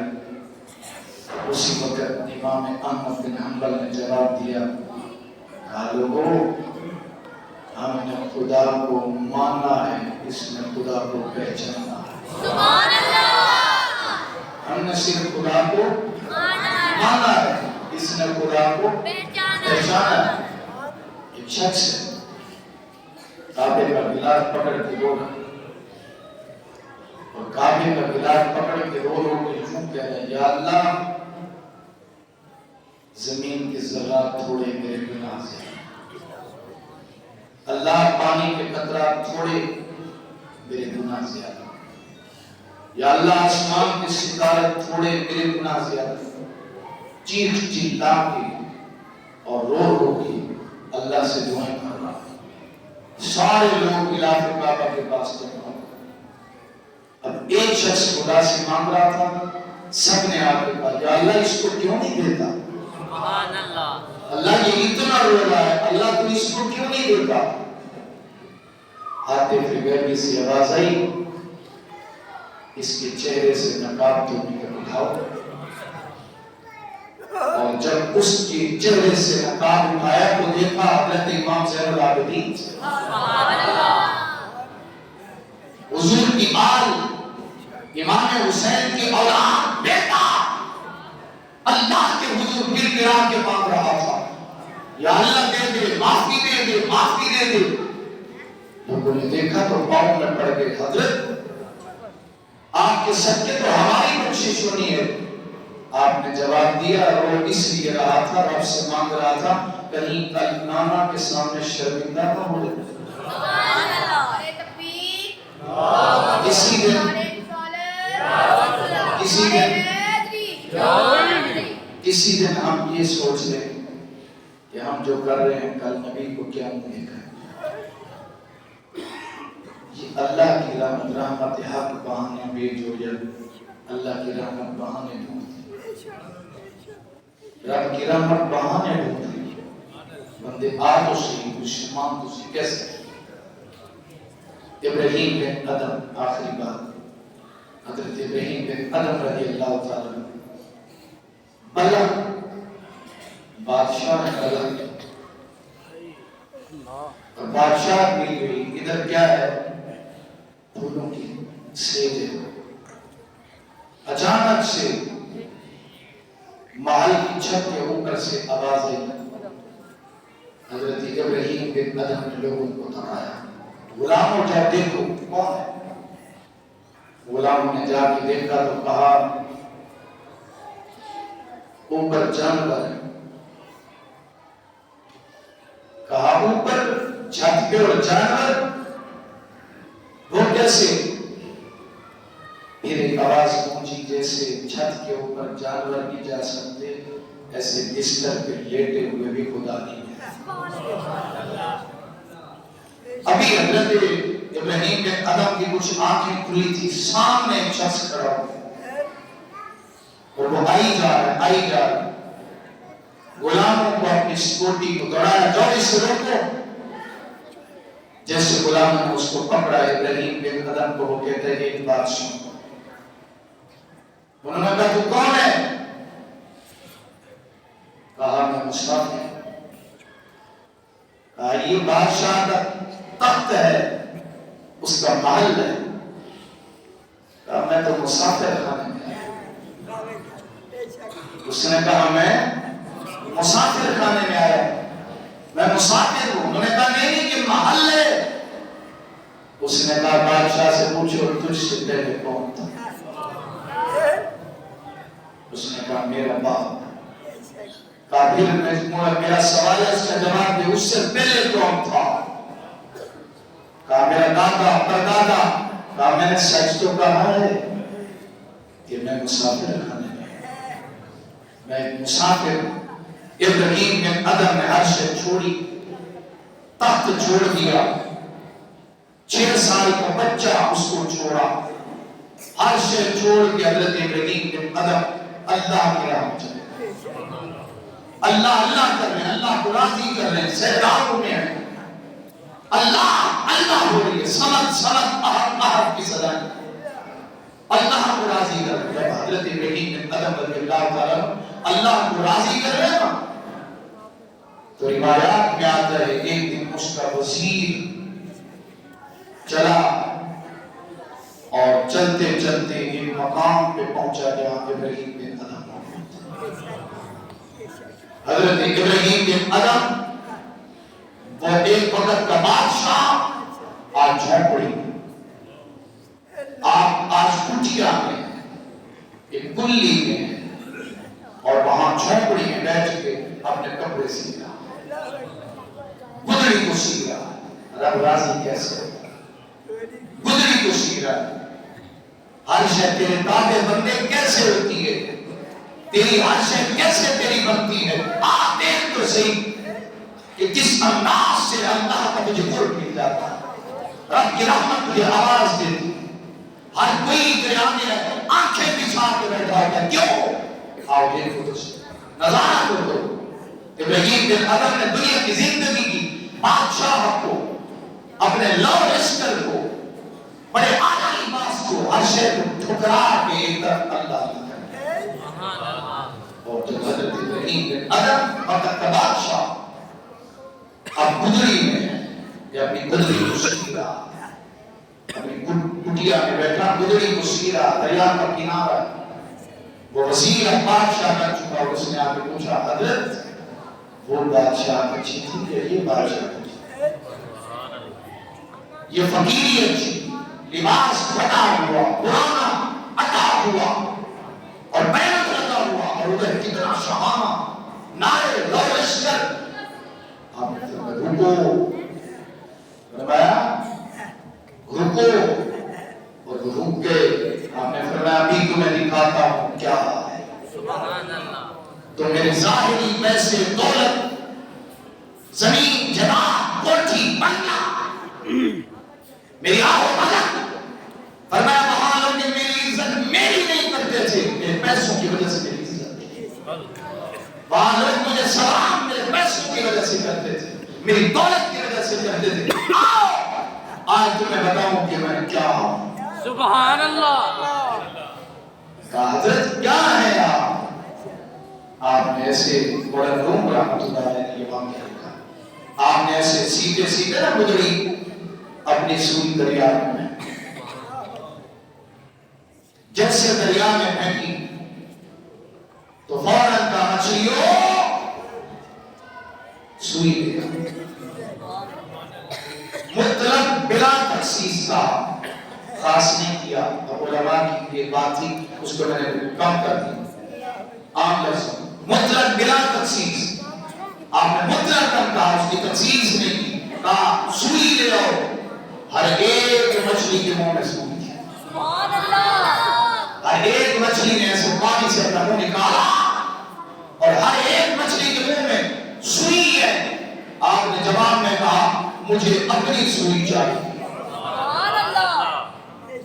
اسی وقت امام احمد بن حنبل نے جواب دیا، کہا لوگوں ہم نے خدا کو مانا ہے، اس نے خدا کو پہچانا ہے۔ سبحان اللہ۔ ہم نے صرف خدا کو مانا ہے، اس نے خدا کو پہچانا ہے۔ ایک شخص ہے، کعبے کا گلاس پکڑ کے رو رہا ہے، اور کعبے کا گلاس پکڑ کے رو رو کے یوں کہہ رہے ہیں، یا اللہ زمین کے ذرات تھوڑے میرے گناہ سے، اللہ پانی کے قطرات تھوڑے میرے گناہ زیادہ، یا اللہ آسمان کے ستارے تھوڑے میرے گناہ زیادہ۔ چیخ چلا کے اور رو رو کے اللہ سے دعائیں کر رہا۔ سارے لوگ علاقے کعبہ کے پاس جمع ہو۔ اب ایک شخص خدا سے مانگ رہا تھا، سب نے آ کے کہا یا اللہ اس کو کیوں نہیں دیتا؟ سبحان اللہ۔ اللہ یہ اتنا رو رہا ہے، اللہ تو اس کو کیوں نہیں دیتا؟ آتے پھر گہری سی آواز آئی، اس کے چہرے سے نقاب تو نکل اٹھاؤ۔ اور جب اس کے چہرے سے نقاب اٹھایا تو دیکھا حضرت امام زین العابدین، حضور کی آل، امام حسین کی اولاد بیٹا اللہ کے حضور گر گرا کے مانگ رہا تھا، یا اللہ دے دے، معافی دے دے، معافی دے دے۔ لوگوں نے دیکھا تو پاؤں میں پڑ گئے، حضرت آپ کے صدقے تو ہماری بخشش ہونی ہے۔ آپ نے جواب دیا، اور اس لیے رہا تھا، رب سے مانگ رہا تھا کہیں کل نانا کے سامنے شرمندہ نہ ہو جائے۔ سبحان اللہ۔ اسی دن کسی دن ہم یہ سوچ لیں کہ ہم جو کر رہے ہیں کل نبی کو کیا ملے گا۔ یہ اللہ کی رحمت حق بہانے بھیجو، یا اللہ کی رحمت بہانے ڈھونڈتی، رب کی رحمت بہانے ڈھونڈتی۔ بندے آ تو صحیح، کچھ مان تو صحیح، کیسے؟ ابراہیم بن ادم، آخری بات، حضرت ابراہیم بن ادم رضی اللہ تعالیٰ بلا بادشاہ نے بلا، اور بادشاہ مل گئی، ادھر کیا ہے؟ پھولوں کی سیج ہے۔ اچانک سے محل کی چھت کے اوپر سے آواز آئی، حضرت ابراہیم بن ادم نے لوگوں کو تھمایا، غلاموں جا دیکھو کون ہے۔ غلاموں نے جا کے دیکھا تو کہا اوپر جانور سکتے اور جانور وہ کیسے؟ پھر ایک آواز پہنچی جیسے چھت کے اوپر جانور نہیں جا سکتے ایسے بستر پہ لیٹے ہوئے بھی خدا نہیں ہے۔ ابھی حضرت ابراہیم بن ادم کی کچھ آنکھیں کھلی تھی، سامنے ایک شخص کھڑا ہوا اور وہ آئی جا رہا ہے، غلاموں کو اپنی سکوٹی کو دوڑایا، جاؤ اسے روکو۔ جیسے غلاموں نے اس کو پکڑا، ابراہیم بن ادم کو وہ کہتے ہیں ایک بات سن۔ انہوں نے کہا تو کون ہے؟ کہا میں مسافر۔ کہا یہ بادشاہ کا تخت ہے، اس کا محل ہے۔ کہا میں تو مسافر خانے میں آیا۔ اس نے کہا میں مسافر خانے میں آیا، میں مسافر ہوں۔ انہوں نے کہا نہیں کہ محل ہے۔ اس نے کہا بادشاہ سے پوچھو تجھ سے پہلے کون تھا؟ اس نے کہا میرا باپ۔ کہا پھر میرا سوال ہے اس کا جواب دے، اس سے پہلے کون تھا؟ کہا میرا دادا پردادا۔ کہا میں نے سچ تو کہا ہے کہ میں مسافر خانے میں، میں ایک مسافر ہوں۔ ابراہیم بن ادم نے عرش چھوڑی، تخت چھوڑ دیا، 6 سال کا بچہ اس کو چھوڑا، ہر شے چھوڑ کے حضرت ابراہیم بن ادم اللہ کی راہ میں چلے، اللہ اللہ کر رہے ہیں، اللہ کو راضی کر رہے ہیں، سہراؤں میں ہیں، اللہ اللہ ہو رہی ہے، سمت سمت احد احد کی صدا ہے، اللہ کو راضی کر رہے ہیں۔ حضرت ابراہیم بن ادم رضی اللہ تعالیٰ اللہ کو راضی کر رہے ہیں تو روایات میں آتا ہے ایک دن اس کا وزیر چلا اور چلتے چلتے ایک مقام پہ پہنچا جہاں ابراہیم بن ادم موجود تھے۔ حضرت ابراہیم بن ادم وہ ایک وقت کا بادشاہ، آج جھونپڑی، آپ آج کٹیا میں ایک گلی میں اور وہاں جھونپڑی میں بیٹھ کے اپنے کپڑے سی رہا، گدڑی کو سی رہا۔ رب راضی کیسے؟ گدڑی کو سی رہا۔ ہر شے تیرے تابع بندے کیسے ہوتی ہے، تیری ہر شے کیسے تیری بنتی ہے؟ آپ دیکھ تو صحیح کہ کس انداز سے اللہ کا تجھے قرب مل جاتا ہے، رب کی رحمت تجھے آواز دیتی ہے۔ ہر کوئی تیرے آگے آنکھیں بچھا کے بیٹھا ہوتا ہے، کیوں؟ آؤ دیکھو تو صحیح، نظارہ کرو۔ ابراہیم بن ادم نے دنیا کی زندگی کی بادشاہ کو، اپنے لو لشکر کو، بڑے اعلیٰ لباس کو، ہر شے کو ٹھکرا کے ایک طرف اللہ کی طرف۔ اور جب حضرت ابراہیم بن ادم وقت کا بادشاہ اب گدڑی میں ہے، یا اپنی گدڑی کو سی رہا، اپنی کٹیا میں بیٹھا گدڑی کو سی رہا، دریا کا کنارہ، وہ وزیر اب بادشاہ بن چکا، اور اس نے آ کے پوچھا حضرت وہ بادشاہ اچھی تھی کہ یہ بادشاہ اچھی؟ یہ فقیری اچھی، لباس پھٹا ہوا، پرانا اٹا ہوا اور بیرت لگا ہوا، اور ادھر کتنا شہانہ نعرے لو لشکر۔ آپ نے فرمایا رکو، فرمایا رکو، اور وہ رک گئے۔ آپ نے فرمایا ابھی تمہیں دکھاتا ہوں کیا ہے۔ سبحان اللہ۔ تو میرے ظاہری پیسے، دولت، زمین، جناب، کوٹھی، بنگلہ، میری آہو مدد، فرمایا وہاں لوگ میری عزت میری نہیں کرتے تھے، میرے پیسوں کی وجہ سے میری عزت تھی۔ وہاں لوگ مجھے سلام میرے پیسوں کی وجہ سے کرتے تھے، میری دولت کی وجہ سے کرتے تھے۔ آؤ آج تمہیں بتاؤں کہ میں کیا ہوں۔ سبحان اللہ۔ کہا حضرت کیا ہے آپ نے ایسے بڑا روم رحمت اللہ علیہ نے یہ واقعہ لکھا، آپ نے ایسے سیدھے سیدھے نہ گزری اپنی سوئی دریا میں، جیسے دریا میں پھینکی تو فوراً کا مچھلیوں سوئی دیا، مطلب بلا تخصیص کا، خاص نہیں کیا۔ اب علماء کی یہ بات تھی، اس کو میں نے کم کر دی، عام لفظ مطلق بلا تخصیص، آپ نے مطلق کم کہا، اس کی تخصیص نہیں کی، کہا سوئی لے آؤ. ہر ایک مچھلی کے منہ میں سوئی تھی. سبحان اللہ. ہر ایک مچھلی نے ایسے پانی سے اپنا منہ نکالا اور ہر ایک مچھلی کے منہ میں سوئی ہے. آپ نے جواب میں کہا مجھے اپنی سوئی چاہیے. سبحان اللہ.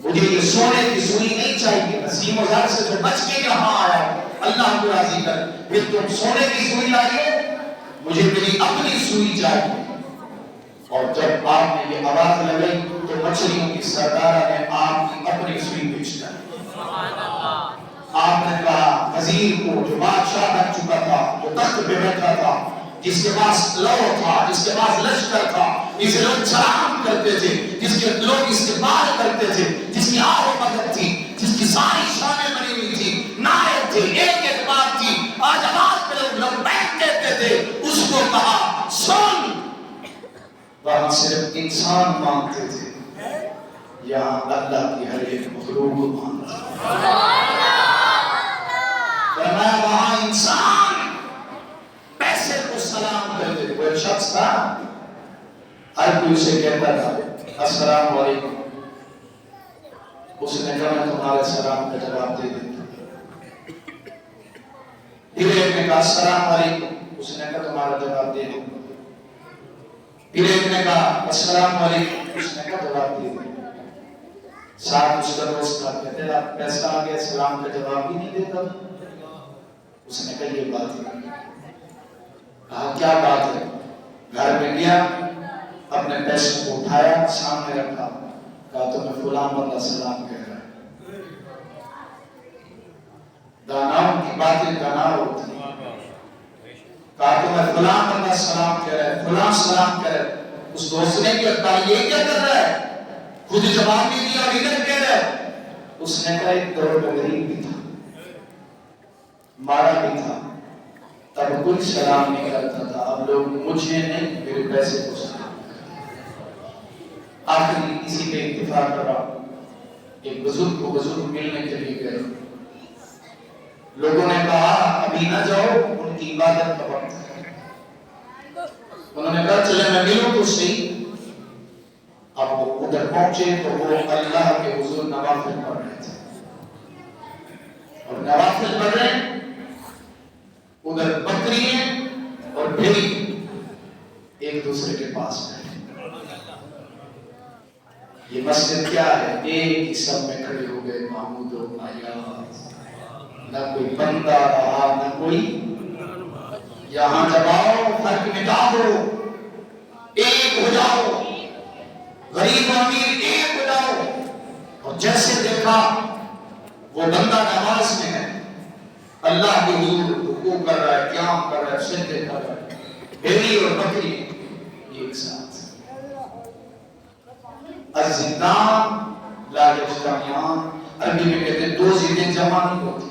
مجھے یہ سونے کی سوئی نہیں چاہیے. نسیم و زر سے جو بچ کے یہاں آیا اللہ کو راضی کر. پھر تم سونے کی سوئی لائے مجھے میری اپنی سوئی چاہیے. اور جب آپ نے یہ آواز لگائی تو مچھلیوں کی سردارہ نے آپ کی اپنی سوئی بیچ کر. آپ نے کہا وزیر کو جو بادشاہ بن چکا تھا, جو تخت پہ بیٹھا تھا, جس کے پاس لو تھا, جس کے پاس لشکر تھا, جسے لوگ سلام کرتے تھے, جس کے لوگ استقبال کرتے تھے, جس کی آہ و مدد تھی, جس کی ساری شانیں بنی ہوئی تھی, نائب تھے, ایک بات تھی, آج آواز پہ لوگ لبیک کہتے تھے, اس کو کہا سن. وہاں صرف انسان مانگتے تھے, یہاں اللہ کی ہر ایک مخلوق مانگتا ہے. فرمایا وہاں انسان پیسے کو سلام کرتے تھے. وہ ایک شخص تھا, ہر کوئی اسے کہتا تھا السلام علیکم. اس نے کہا میں تمہارے سلام کا جواب دے دیتا. پھر ایک نے کہا السلام علیکم. اس نے کہا تمہارا جواب دے دوں. پھر ایک نے کہا السلام علیکم. اس نے کہا جواب دے دوں. ساتھ اس کا دوست تھا, کہتے آپ پیسہ آگے سلام کا جواب بھی نہیں دیتا. اس نے کہا یہ بات ہے. کہا کیا بات ہے؟ گھر میں گیا, اپنے پیسوں کو اٹھایا, سامنے رکھا, کہا تو میں فلاں بندہ سلام کہہ رہا ہے. داناؤں کی باتیں دانا ہوتی ہیں. کہا تو میں فلاں بندہ سلام کہہ رہا ہے, فلاں سلام کہہ رہا ہے. اس دوست نے کہا یہ کیا کر رہا ہے؟ خود جواب نہیں دیا, ادھر کہہ رہا ہے. اس نے کہا ایک دور میں غریب بھی تھا, مارا بھی تھا, تب کوئی سلام نہیں کرتا تھا. اب لوگ مجھے نہیں میرے پیسے کو سلام کرتے. آخری اسی پہ اتفاق کرا. ایک بزرگ کو بزرگ ملنے کے لیے گئے. لوگوں نے کہا ابھی نہ جاؤ, ان کی عبادت کا وقت ہے. انہوں نے کہا چلے میں ملوں تو صحیح. اب وہ ادھر پہنچے تو وہ اللہ کے حضور نوافل پڑھ رہے تھے, اور نوافل پڑھ رہے ہیں. ادھر بکریاں اور بھیڑی ایک دوسرے کے پاس بیٹھے. یہ مسجد کیا ہے؟ ایک ہی سب میں کھڑے ہو گئے محمود و آیات. نہ کوئی بندہ رہا نہ کوئی. یہاں جب آؤ فرق مٹا دو, ایک ہو جاؤ, غریب و امیر ایک ہو جاؤ. اور جیسے دیکھا وہ بندہ نماز میں ہے, اللہ کے حضور رکوع کر رہا ہے, قیام کر رہا ہے, سجدے کر رہا ہے. بھیڑی اور بکری ایک ساتھ. الزندان لا یجتمعان. عربی میں کہتے ہیں دو زندیں جمع نہیں ہوتی,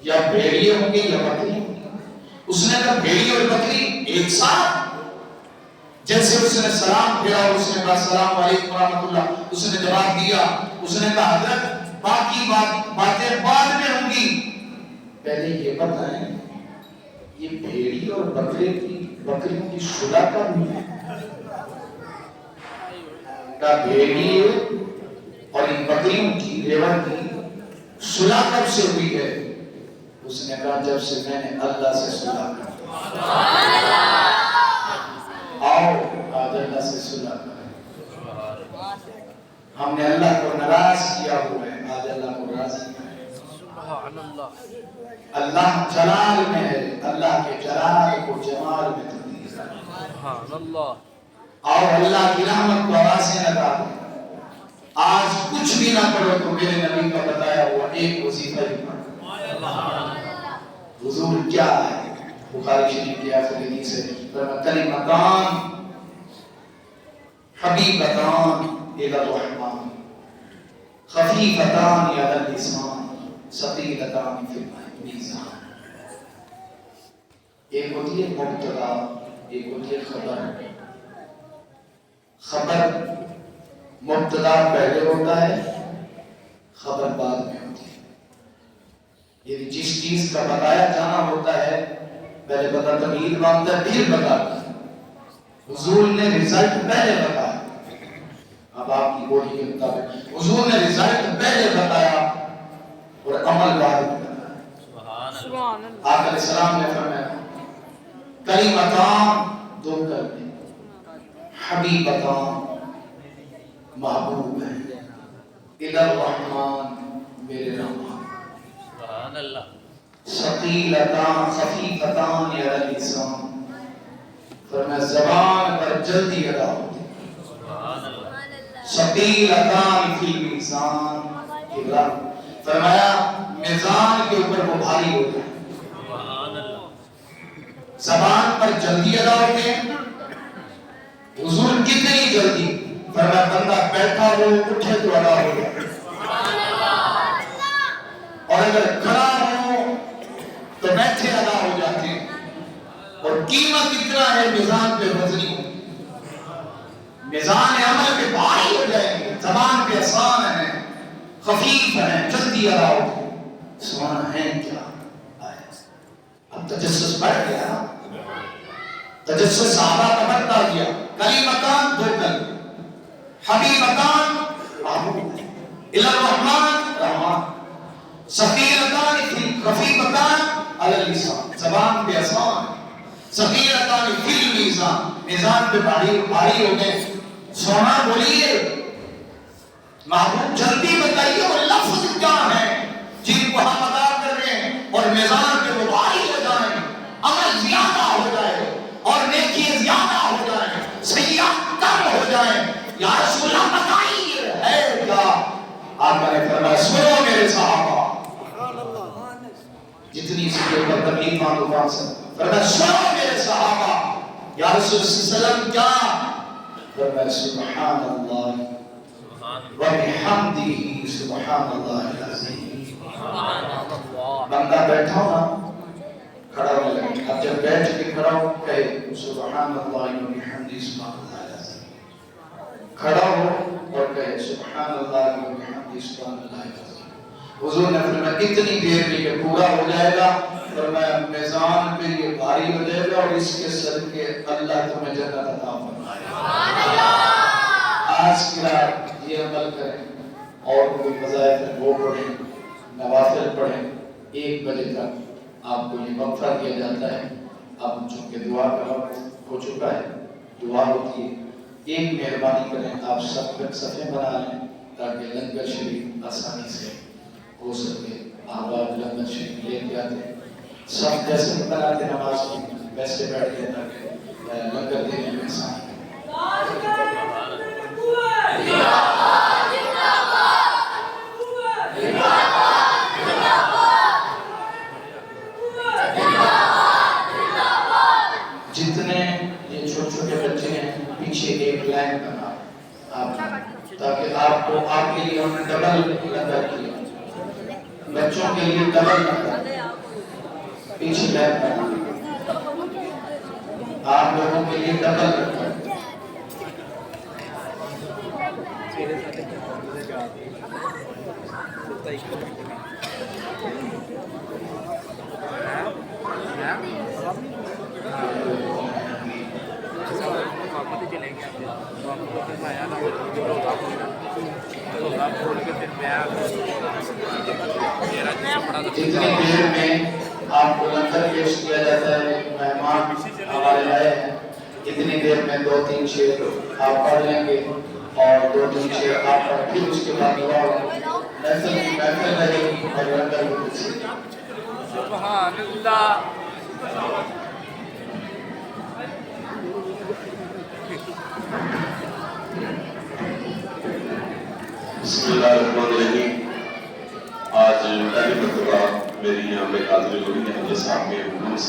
یا بھیڑیے ہوں گے یا بکری ہوں گے. اس نے کہا بھیڑی اور بکری ایک ساتھ. جیسے اس نے سلام پھیرا, اس نے کہا السلام علیکم ورحمۃ اللہ. اس نے جواب دیا. اس نے کہا حضرت باقی باتیں بعد میں ہوں گی, پہلے یہ بتائیں یہ بھیڑی اور بکریوں کی صلح کب ہوئی ہے؟ کہا بھیڑی اور ان بکریوں کی ریوڑ کی صلح کب سے ہوئی ہے؟ اس نے کہا جب سے میں نے اللہ سے صلح کی. آؤ آج اللہ سے صلح کریں. ہم نے اللہ کو ناراض کیا ہوا ہے, آج اللہ کو راضی کریں. سبحان اللہ. اللہ جلال میں ہے, اللہ کے جلال کو جمال میں تبدیل کریں. سبحان اللہ. اور اللہ کی رحمت کو آوازیں لگا دیں. آج کچھ بھی نہ کرو تو میرے نبی کا بتایا ہوا ایک وظیفہ ہی پڑھو. حضور کیا ہے؟ بخاری شریف کی آخری حدیث ہے, کلمتان حبیبتان الی الرحمن خفیفتان علی اللسان ثقیلتان فی المیزان. ایک ہوتی ہے مبتدا, ایک ہوتی ہے خبر. خبر مبتدا پہلے ہوتا ہے, خبر بعد میں ہوتی ہے. یعنی جس چیز کا بتایا جانا ہوتا ہے پہلے بتا تمہید مانگتا ہے پھر بتاتا ہے. حضور نے رزلٹ پہلے بتایا. اب آپ کی بولی کے مطابق حضور نے رزلٹ پہلے بتایا اور عمل بعد میں بتایا. سبحان اللہ. آقا علیہ السلام نے فرمایا کلمتان دو کلمے حبیبتان محبوب ہیں الی الرحمن میرے رحمان. سبحان اللہ. ثقیلتان خفیفتان علی اللسان فرمایا زبان پر جلدی ادا ہوتی. سبحان اللہ. ثقیلتان فی المیزان فرمایا میزان کے اوپر وہ بھاری ہوتے ہیں. سبحان اللہ. زبان پر جلدی ادا ہوتے ہیں. حضور کتنی جلدی فرمایا بندہ بیٹھا ہو اٹھے تو ادا ہو جائے اور اگر کھڑا ہو تو بیٹھے ادا ہو جاتے ہیں. اور قیمت اتنا ہے میزان پہ وزنی ہو میزان عمل پہ بھاری ہو جائے گی. زبان پہ آسان ہے خفیف ہے جلدی ادا ہوتے ہیں. سبحان ہے کیا اب تجسس بڑھ گیا. تجسس صحابہ کا بڑھتا گیا. کلمتان دو کلمے حبیبتان محبوب الی الرحمن رحمان ثقیلتان خفیفتان علی اللسان زبان پہ آسان ثقیلتان فی المیزان میزان پہ بھاری ہو گئے. سونا بولیے محبوب جلدی بتائیے وہ لفظ کیا ہے جن کو ہم ادا کر رہے ہیں اور میزان پہ وہ بھاری ہو جائیں عمل زیادہ ہو جائے اور نیکی زیادہ ہو جائیں سیئات کم ہو جائیں. یا رسول اللہ بتائیے ہے کیا. آقا نے فرمایا سنو میرے صحابہ جتنی سی کے اوپر تکلیف طوفان سے فرمایا سنو میرے صحابہ. یا رسول اللہ علیہ وسلم کیا فرمایا سبحان اللہ وبحمدہ سبحان اللہ العظیم. بندہ بیٹھا ہو نا کھڑا ہو لگے. اب جب بیٹھ کے کھڑا ہو کہے سبحان اللہ وبحمدہ سبحان اللہ العظیم. کھڑا ہو اور کہے سبحان اللہ وبحمدہ سبحان اللہ العظیم. حضور نے فرمایا اتنی دیر میں یہ پورا ہو جائے گا. فرمایا میزان پہ یہ بھاری ہو جائے گا اور اس کے صدقے اللہ تمہیں جنت عطا فرمائے گا. آج کی رات یہ عمل کریں اور کوئی وظائف ہے وہ پڑھیں نوافل پڑھیں. 1 بجے تک آپ کو یہ وقفہ دیا جاتا ہے. اب چونکہ دعا کا وقت ہو چکا ہے دعا ہوتی ہے. ایک مہربانی کریں آپ سب صفحے بنا لیں تاکہ لنگر شریف آسانی سے ہو سکے. آپ لنگر شریف لے کے آتے سب جیسے بناتے نماز کی ویسے بیٹھ کے تاکہ لنگر دینے میں آسانی. جتنے یہ چھوٹے چھوٹے بچے ہیں پیچھے ایک لائن بنا آپ تاکہ آپ کو آپ کے لیے ہم نے ڈبل لنگر کیا. بچوں کے لیے ڈبل لنگر پیچھے لائن بنا آپ لوگوں کے لیے ڈبل لنگر. جتنی دیر میں آپ کو لنگر پیش کیا جاتا ہے مہمان ہمارے آئے ہیں اتنی دیر میں 2-3 شعر آپ پڑھ لیں گے اور 2-3 شعر آپ پڑھ پھر اس کے بعد دعا ہوگی. محفل رہے گی اور لنگر بھی. سبحان اللہ. بسم اللہ الرحمن الرحیم. آج پہلی مرتبہ میری یہاں پہ حاضری ہوئی ہے حضرت صاحب کے حکم سے.